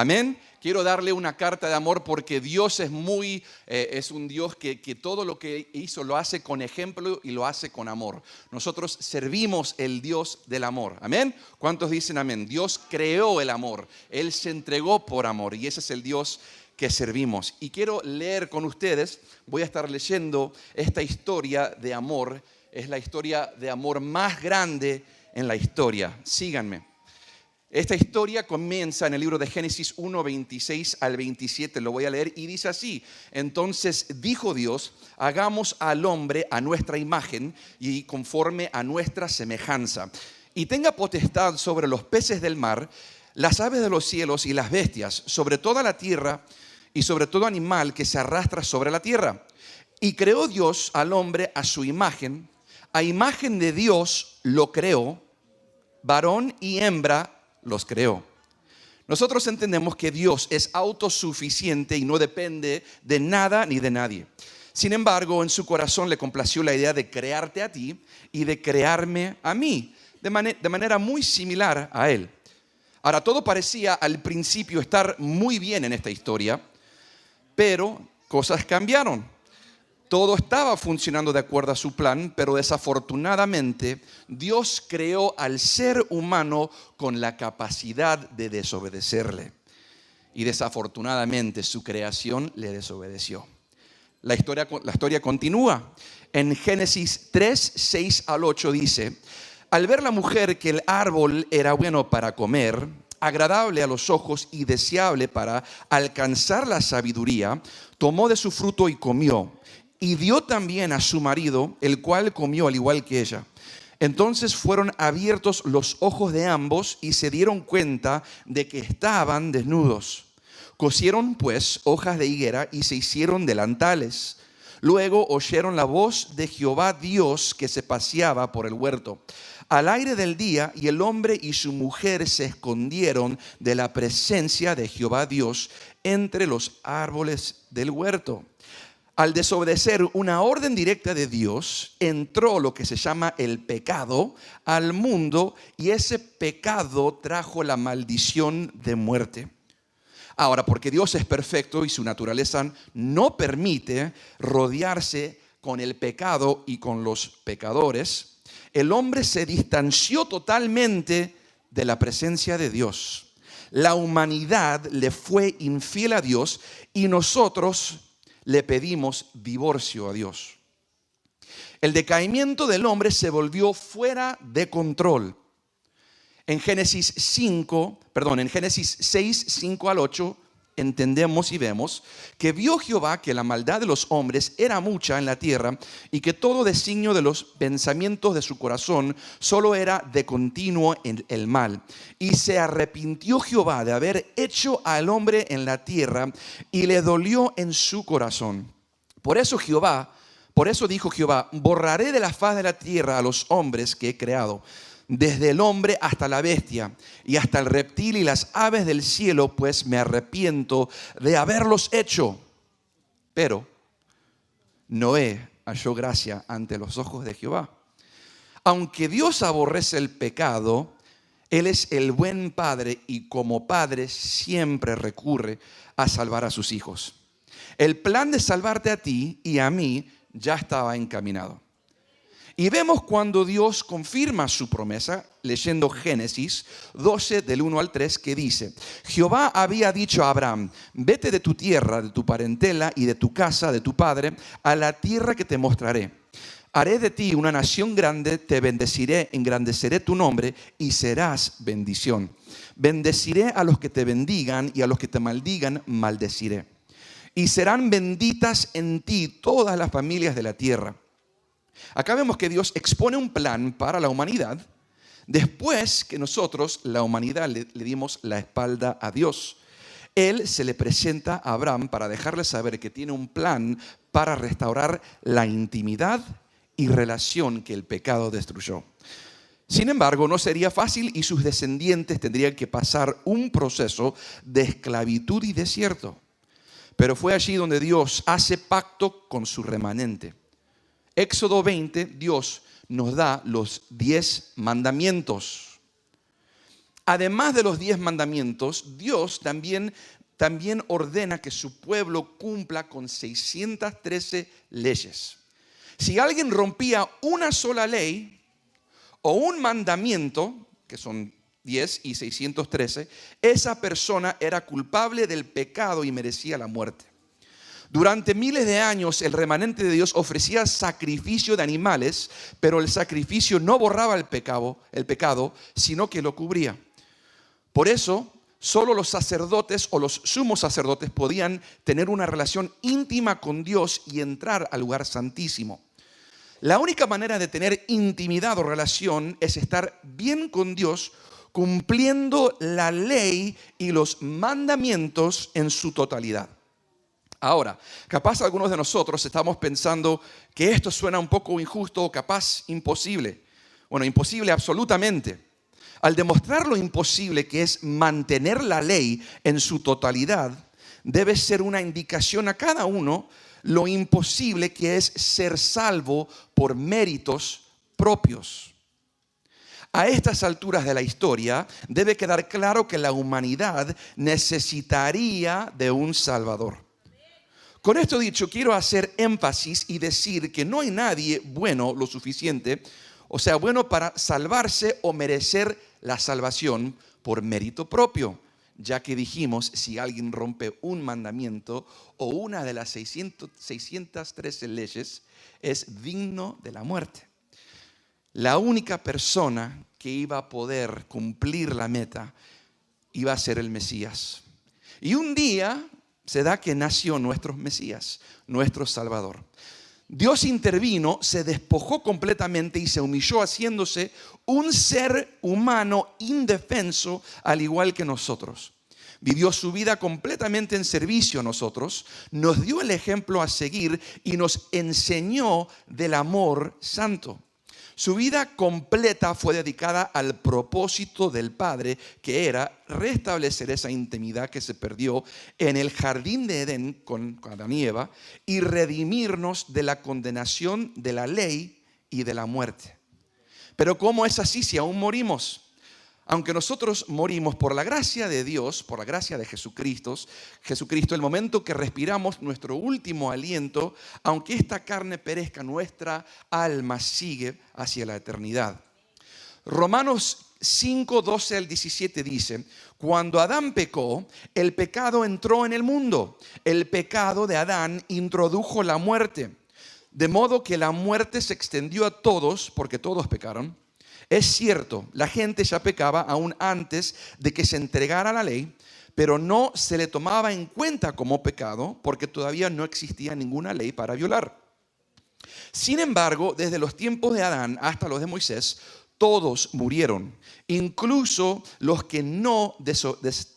Amén. Quiero darle una carta de amor porque Dios es un Dios que todo lo que hizo lo hace con ejemplo y lo hace con amor. Nosotros servimos el Dios del amor. Amén. ¿Cuántos dicen amén? Dios creó el amor. Él se entregó por amor y ese es el Dios que servimos. Y quiero leer con ustedes, voy a estar leyendo esta historia de amor. Es la historia de amor más grande en la historia. Síganme. Esta historia comienza en el libro de Génesis 1, 26 al 27, lo voy a leer y dice así: entonces dijo Dios, hagamos al hombre a nuestra imagen y conforme a nuestra semejanza, y tenga potestad sobre los peces del mar, las aves de los cielos y las bestias, sobre toda la tierra y sobre todo animal que se arrastra sobre la tierra. Y creó Dios al hombre a su imagen, a imagen de Dios lo creó, varón y hembra los creó. Nosotros entendemos que Dios es autosuficiente y no depende de nada ni de nadie. Sin embargo, en su corazón le complació la idea de crearte a ti y de crearme a mí, de manera muy similar a Él. Ahora, todo parecía al principio estar muy bien en esta historia, pero cosas cambiaron. Todo estaba funcionando de acuerdo a su plan, pero desafortunadamente Dios creó al ser humano con la capacidad de desobedecerle. Y desafortunadamente su creación le desobedeció. La historia continúa. En Génesis 3, 6 al 8 dice: al ver la mujer que el árbol era bueno para comer, agradable a los ojos y deseable para alcanzar la sabiduría, tomó de su fruto y comió. Y dio también a su marido, el cual comió al igual que ella. Entonces fueron abiertos los ojos de ambos y se dieron cuenta de que estaban desnudos. Cosieron pues hojas de higuera y se hicieron delantales. Luego oyeron la voz de Jehová Dios que se paseaba por el huerto al aire del día, y el hombre y su mujer se escondieron de la presencia de Jehová Dios entre los árboles del huerto. Al desobedecer una orden directa de Dios, entró lo que se llama el pecado al mundo, y ese pecado trajo la maldición de muerte. Ahora, porque Dios es perfecto y su naturaleza no permite rodearse con el pecado y con los pecadores, el hombre se distanció totalmente de la presencia de Dios. La humanidad le fue infiel a Dios y nosotros le pedimos divorcio a Dios. El decaimiento del hombre se volvió fuera de control. En Génesis 6, 5 al 8, entendemos y vemos que vio Jehová que la maldad de los hombres era mucha en la tierra y que todo designio de los pensamientos de su corazón solo era de continuo en el mal. Y se arrepintió Jehová de haber hecho al hombre en la tierra y le dolió en su corazón. Por eso dijo Jehová: borraré de la faz de la tierra a los hombres que he creado, desde el hombre hasta la bestia y hasta el reptil y las aves del cielo, pues me arrepiento de haberlos hecho. Pero Noé halló gracia ante los ojos de Jehová. Aunque Dios aborrece el pecado, Él es el buen padre y como padre siempre recurre a salvar a sus hijos. El plan de salvarte a ti y a mí ya estaba encaminado. Y vemos cuando Dios confirma su promesa, leyendo Génesis 12 del 1 al 3, que dice: Jehová había dicho a Abraham: vete de tu tierra, de tu parentela y de tu casa, de tu padre, a la tierra que te mostraré. Haré de ti una nación grande, te bendeciré, engrandeceré tu nombre y serás bendición. Bendeciré a los que te bendigan y a los que te maldigan, maldeciré. Y serán benditas en ti todas las familias de la tierra. Acá vemos que Dios expone un plan para la humanidad después que nosotros, la humanidad, le dimos la espalda a Dios. Él se le presenta a Abraham para dejarle saber que tiene un plan para restaurar la intimidad y relación que el pecado destruyó. Sin embargo, no sería fácil y sus descendientes tendrían que pasar un proceso de esclavitud y desierto. Pero fue allí donde Dios hace pacto con su remanente. Éxodo 20, Dios nos da los 10 mandamientos. Además de los 10 mandamientos, Dios también ordena que su pueblo cumpla con 613 leyes. Si alguien rompía una sola ley o un mandamiento, que son 10 y 613, esa persona era culpable del pecado y merecía la muerte. Durante miles de años el remanente de Dios ofrecía sacrificio de animales, pero el sacrificio no borraba el pecado, sino que lo cubría. Por eso, solo los sacerdotes o los sumos sacerdotes podían tener una relación íntima con Dios y entrar al lugar santísimo. La única manera de tener intimidad o relación es estar bien con Dios, cumpliendo la ley y los mandamientos en su totalidad. Ahora, capaz algunos de nosotros estamos pensando que esto suena un poco injusto o capaz imposible. Bueno, imposible absolutamente. Al demostrar lo imposible que es mantener la ley en su totalidad, debe ser una indicación a cada uno lo imposible que es ser salvo por méritos propios. A estas alturas de la historia debe quedar claro que la humanidad necesitaría de un Salvador. Con esto dicho, quiero hacer énfasis y decir que no hay nadie bueno lo suficiente, o sea, bueno para salvarse o merecer la salvación por mérito propio, ya que dijimos, si alguien rompe un mandamiento o una de las 613 leyes, es digno de la muerte. La única persona que iba a poder cumplir la meta iba a ser el Mesías. Y un día se da que nació nuestro Mesías, nuestro Salvador. Dios intervino, se despojó completamente y se humilló haciéndose un ser humano indefenso al igual que nosotros. Vivió su vida completamente en servicio a nosotros, nos dio el ejemplo a seguir y nos enseñó del amor santo. Su vida completa fue dedicada al propósito del Padre, que era restablecer esa intimidad que se perdió en el jardín de Edén con Adán y Eva y redimirnos de la condenación de la ley y de la muerte. Pero ¿cómo es así si aún morimos? Aunque nosotros morimos por la gracia de Dios, por la gracia de Jesucristo, el momento que respiramos nuestro último aliento, aunque esta carne perezca, nuestra alma sigue hacia la eternidad. Romanos 5, 12 al 17 dice, cuando Adán pecó, el pecado entró en el mundo. El pecado de Adán introdujo la muerte, de modo que la muerte se extendió a todos, porque todos pecaron. Es cierto, la gente ya pecaba aún antes de que se entregara la ley, pero no se le tomaba en cuenta como pecado porque todavía no existía ninguna ley para violar. Sin embargo, desde los tiempos de Adán hasta los de Moisés, todos murieron, incluso los que no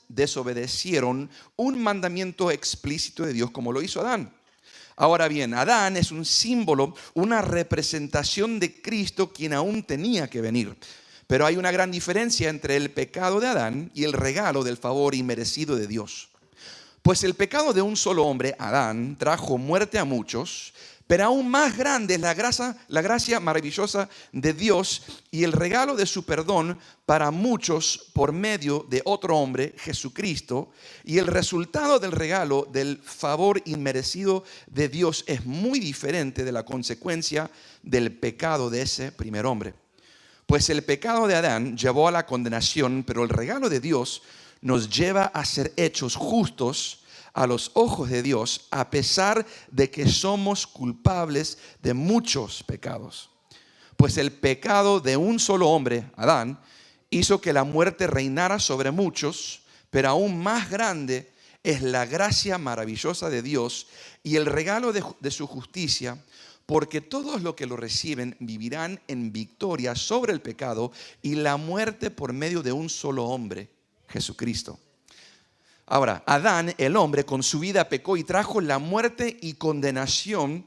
desobedecieron un mandamiento explícito de Dios como lo hizo Adán. Ahora bien, Adán es un símbolo, una representación de Cristo, quien aún tenía que venir. Pero hay una gran diferencia entre el pecado de Adán y el regalo del favor inmerecido de Dios. Pues el pecado de un solo hombre, Adán, trajo muerte a muchos, pero aún más grande es la gracia maravillosa de Dios y el regalo de su perdón para muchos por medio de otro hombre, Jesucristo. Y el resultado del regalo del favor inmerecido de Dios es muy diferente de la consecuencia del pecado de ese primer hombre. Pues el pecado de Adán llevó a la condenación, pero el regalo de Dios nos lleva a ser hechos justos a los ojos de Dios, a pesar de que somos culpables de muchos pecados. Pues el pecado de un solo hombre, Adán, hizo que la muerte reinara sobre muchos, pero aún más grande es la gracia maravillosa de Dios y el regalo de su justicia, porque todos los que lo reciben vivirán en victoria sobre el pecado y la muerte por medio de un solo hombre, Jesucristo. Ahora, Adán, el hombre, con su vida pecó y trajo la muerte y condenación,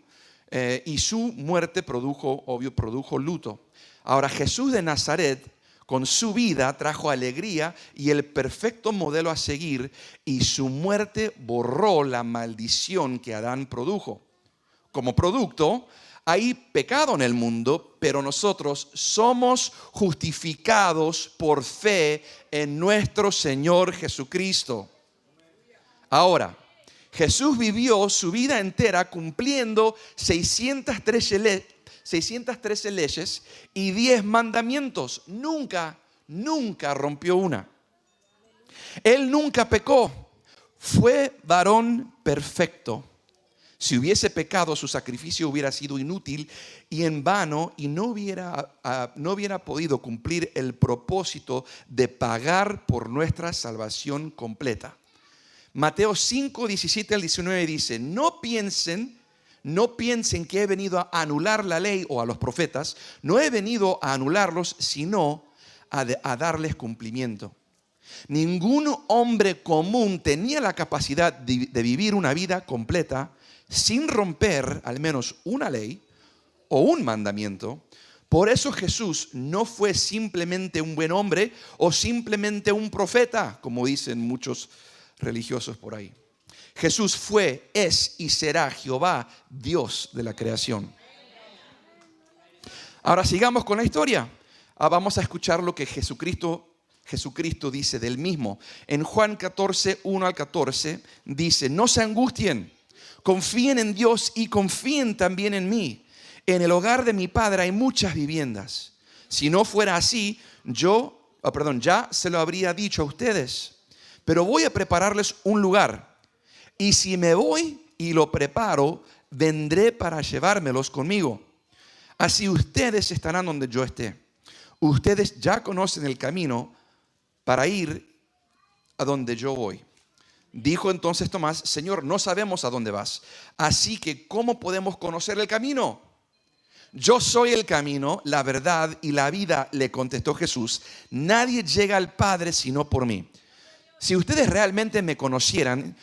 y su muerte produjo luto. Ahora, Jesús de Nazaret, con su vida, trajo alegría y el perfecto modelo a seguir, y su muerte borró la maldición que Adán produjo. Como producto, Hay pecado en el mundo, pero nosotros somos justificados por fe en nuestro Señor Jesucristo. Ahora, Jesús vivió su vida entera cumpliendo 613 leyes y 10 mandamientos. Nunca rompió una. Él nunca pecó. Fue varón perfecto. Si hubiese pecado, su sacrificio hubiera sido inútil y en vano y no hubiera podido cumplir el propósito de pagar por nuestra salvación completa. Mateo 5, 17 al 19 dice, no piensen que he venido a anular la ley o a los profetas. No he venido a anularlos, sino a darles cumplimiento. Ningún hombre común tenía la capacidad de vivir una vida completa sin romper al menos una ley o un mandamiento. Por eso Jesús no fue simplemente un buen hombre o simplemente un profeta, como dicen muchos religiosos por ahí. Jesús fue, es y será Jehová, Dios de la creación. Ahora sigamos con la historia. Vamos a escuchar lo que Jesucristo dice del mismo. En Juan 14, 1 al 14 dice, no se angustien, confíen en Dios y confíen también en mí. En el hogar de mi Padre hay muchas viviendas. Si no fuera así, ya se lo habría dicho a ustedes. Pero voy a prepararles un lugar. Y si me voy y lo preparo, vendré para llevármelos conmigo. Así ustedes estarán donde yo esté. Ustedes ya conocen el camino para ir a donde yo voy. Dijo entonces Tomás, Señor, no sabemos a dónde vas. Así que, ¿cómo podemos conocer el camino? Yo soy el camino, la verdad y la vida, le contestó Jesús. Nadie llega al Padre sino por mí. Si ustedes realmente me conocieran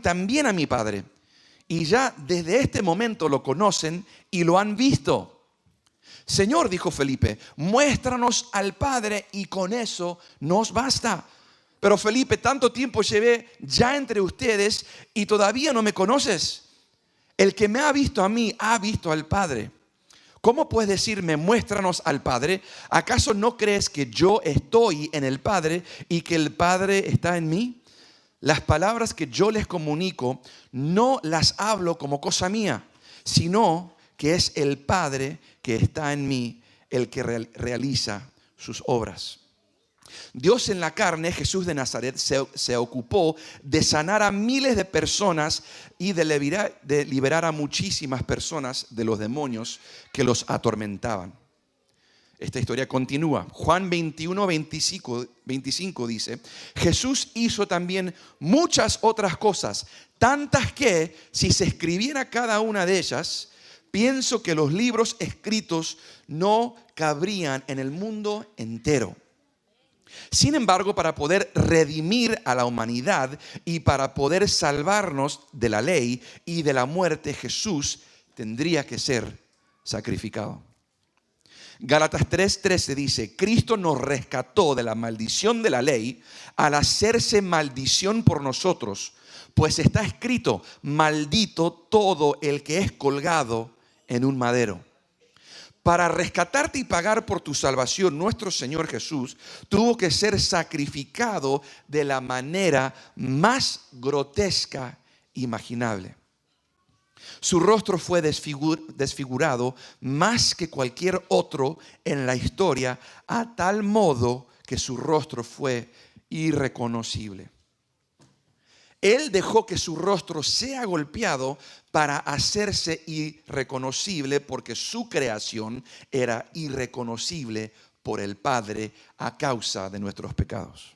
también a mi Padre. Y ya desde este momento lo conocen y lo han visto. Señor, dijo Felipe, muéstranos al Padre y con eso nos basta. Pero Felipe, tanto tiempo llevé ya entre ustedes y todavía no me conoces. El que me ha visto a mí, ha visto al Padre. ¿Cómo puedes decirme, muéstranos al Padre? ¿Acaso no crees que yo estoy en el Padre y que el Padre está en mí? Las palabras que yo les comunico no las hablo como cosa mía, sino que es el Padre que está en mí el que realiza sus obras. Dios en la carne, Jesús de Nazaret, se ocupó de sanar a miles de personas y de liberar a muchísimas personas de los demonios que los atormentaban. Esta historia continúa. Juan 21, 25 dice, Jesús hizo también muchas otras cosas, tantas que si se escribiera cada una de ellas, pienso que los libros escritos no cabrían en el mundo entero. Sin embargo, para poder redimir a la humanidad y para poder salvarnos de la ley y de la muerte, Jesús tendría que ser sacrificado. Gálatas 3:13 dice, Cristo nos rescató de la maldición de la ley al hacerse maldición por nosotros, pues está escrito, maldito todo el que es colgado en un madero. Para rescatarte y pagar por tu salvación, nuestro Señor Jesús tuvo que ser sacrificado de la manera más grotesca imaginable. Su rostro fue desfigurado más que cualquier otro en la historia, a tal modo que su rostro fue irreconocible. Él dejó que su rostro sea golpeado para hacerse irreconocible, porque su creación era irreconocible por el Padre a causa de nuestros pecados.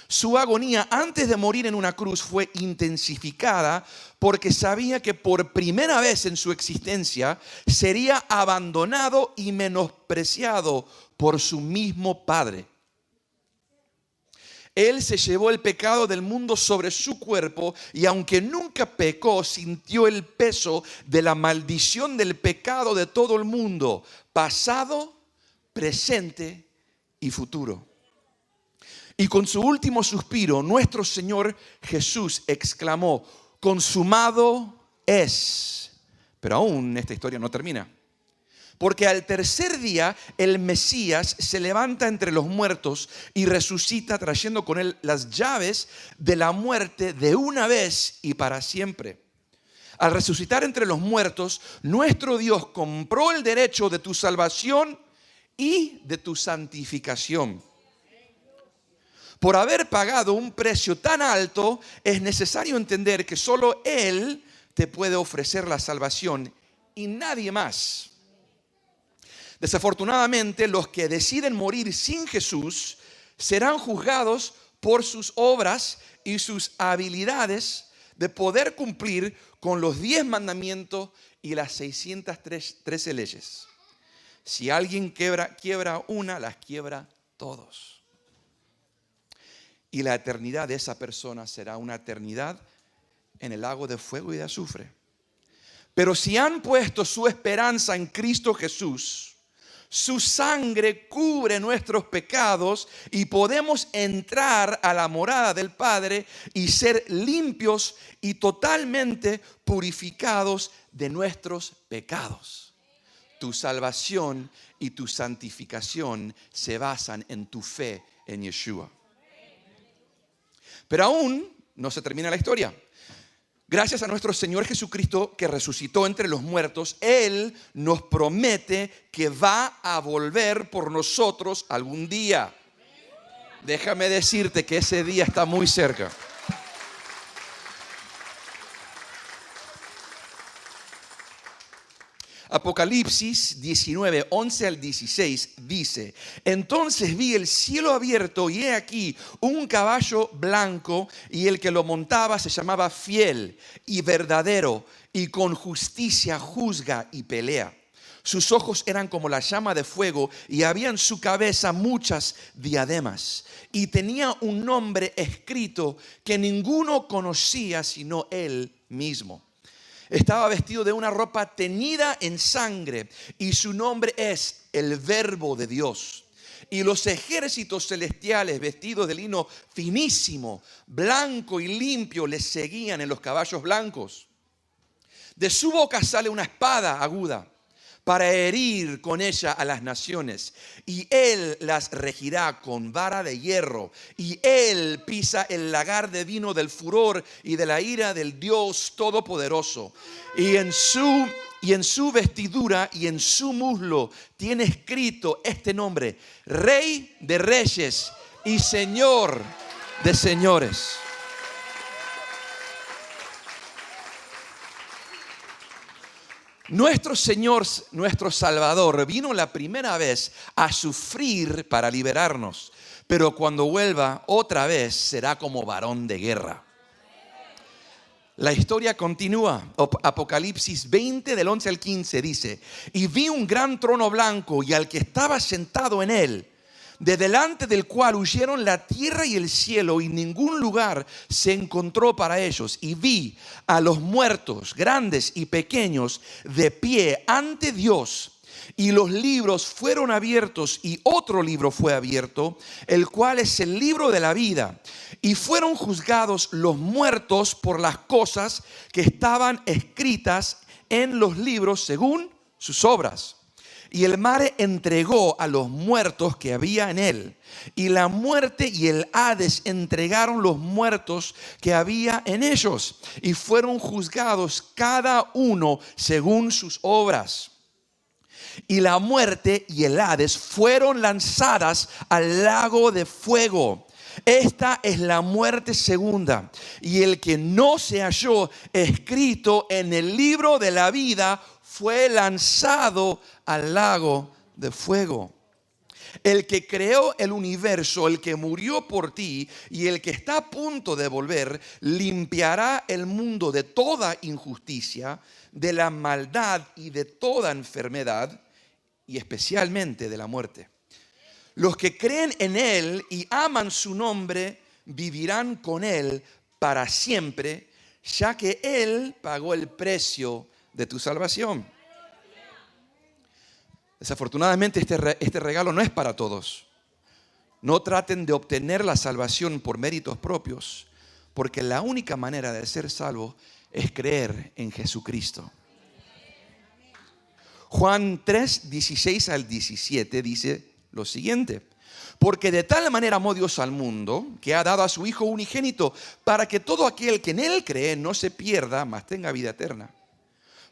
Su agonía antes de morir en una cruz fue intensificada porque sabía que por primera vez en su existencia sería abandonado y menospreciado por su mismo Padre. Él se llevó el pecado del mundo sobre su cuerpo y aunque nunca pecó, sintió el peso de la maldición del pecado de todo el mundo, pasado, presente y futuro. Y con su último suspiro, nuestro Señor Jesús exclamó, consumado es. Pero aún esta historia no termina. Porque al tercer día el Mesías se levanta entre los muertos y resucita trayendo con él las llaves de la muerte de una vez y para siempre. Al resucitar entre los muertos, nuestro Dios compró el derecho de tu salvación y de tu santificación. Por haber pagado un precio tan alto, es necesario entender que solo Él te puede ofrecer la salvación y nadie más. Desafortunadamente, los que deciden morir sin Jesús serán juzgados por sus obras y sus habilidades de poder cumplir con los 10 mandamientos y las 613 leyes. Si alguien quiebra una, las quiebra todos. Y la eternidad de esa persona será una eternidad en el lago de fuego y de azufre. Pero si han puesto su esperanza en Cristo Jesús, su sangre cubre nuestros pecados y podemos entrar a la morada del Padre y ser limpios y totalmente purificados de nuestros pecados. Tu salvación y tu santificación se basan en tu fe en Yeshua. Pero aún no se termina la historia. Gracias a nuestro Señor Jesucristo que resucitó entre los muertos, Él nos promete que va a volver por nosotros algún día. Déjame decirte que ese día está muy cerca. Apocalipsis 19, 11 al 16 dice: entonces vi el cielo abierto y he aquí un caballo blanco, y el que lo montaba se llamaba Fiel y Verdadero, y con justicia juzga y pelea. Sus ojos eran como la llama de fuego y había en su cabeza muchas diademas. Y tenía un nombre escrito que ninguno conocía sino él mismo. Estaba vestido de una ropa teñida en sangre y su nombre es el Verbo de Dios. Y los ejércitos celestiales vestidos de lino finísimo, blanco y limpio le seguían en los caballos blancos. De su boca sale una espada aguda para herir con ella a las naciones, y él las regirá con vara de hierro, y él pisa el lagar de vino del furor y de la ira del Dios Todopoderoso. Y en su vestidura y en su muslo tiene escrito este nombre: Rey de Reyes y Señor de Señores. Nuestro Señor, nuestro Salvador, vino la primera vez a sufrir para liberarnos, pero cuando vuelva otra vez será como varón de guerra. La historia continúa. Apocalipsis 20 del 11 al 15 dice: y vi un gran trono blanco y al que estaba sentado en él, de delante del cual huyeron la tierra y el cielo, y ningún lugar se encontró para ellos. Y vi a los muertos, grandes y pequeños, de pie ante Dios. Y los libros fueron abiertos, y otro libro fue abierto, el cual es el libro de la vida. Y fueron juzgados los muertos por las cosas que estaban escritas en los libros según sus obras. Y el mar entregó a los muertos que había en él. Y la muerte y el Hades entregaron los muertos que había en ellos. Y fueron juzgados cada uno según sus obras. Y la muerte y el Hades fueron lanzadas al lago de fuego. Esta es la muerte segunda. Y el que no se halló escrito en el libro de la vida fue lanzado al lago de fuego. El que creó el universo, el que murió por ti y el que está a punto de volver, limpiará el mundo de toda injusticia, de la maldad y de toda enfermedad, y especialmente de la muerte. Los que creen en Él y aman su nombre vivirán con Él para siempre, ya que Él pagó el precio de tu salvación. Desafortunadamente este regalo no es para todos. No traten de obtener la salvación por méritos propios, porque la única manera de ser salvo es creer en Jesucristo. Juan 3, 16 al 17 dice lo siguiente. Porque de tal manera amó Dios al mundo, que ha dado a su Hijo unigénito, para que todo aquel que en Él cree no se pierda, mas tenga vida eterna.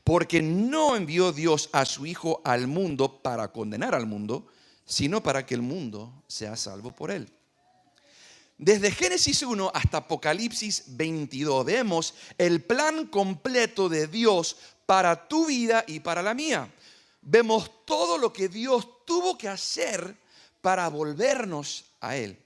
Porque no envió Dios a su Hijo al mundo para condenar al mundo, sino para que el mundo sea salvo por Él. Desde Génesis 1 hasta Apocalipsis 22 vemos el plan completo de Dios para tu vida y para la mía. Vemos todo lo que Dios tuvo que hacer para volvernos a Él.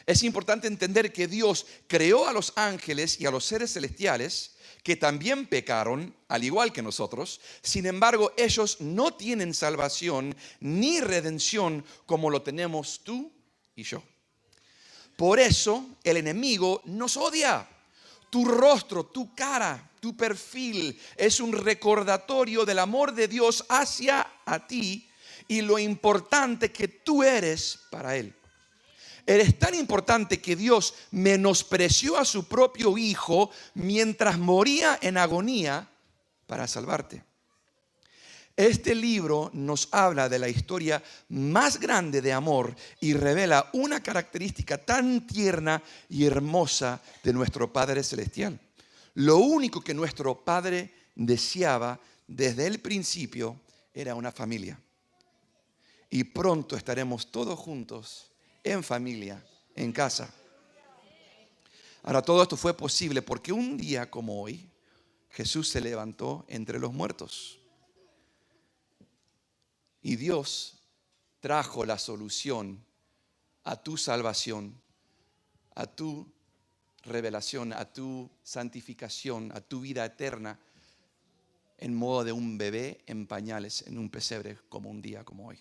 Es importante entender que Dios creó a los ángeles y a los seres celestiales que también pecaron, al igual que nosotros. Sin embargo, ellos no tienen salvación ni redención como lo tenemos tú y yo. Por eso el enemigo nos odia. Tu rostro, tu cara, tu perfil es un recordatorio del amor de Dios hacia a ti y lo importante que tú eres para Él. Eres tan importante que Dios menospreció a su propio Hijo mientras moría en agonía para salvarte. Este libro nos habla de la historia más grande de amor y revela una característica tan tierna y hermosa de nuestro Padre Celestial. Lo único que nuestro Padre deseaba desde el principio era una familia. Y pronto estaremos todos juntos, en familia, en casa. Ahora, todo esto fue posible porque un día como hoy, Jesús se levantó entre los muertos. Y Dios trajo la solución a tu salvación, a tu revelación, a tu santificación, a tu vida eterna, en modo de un bebé en pañales, en un pesebre, como un día como hoy.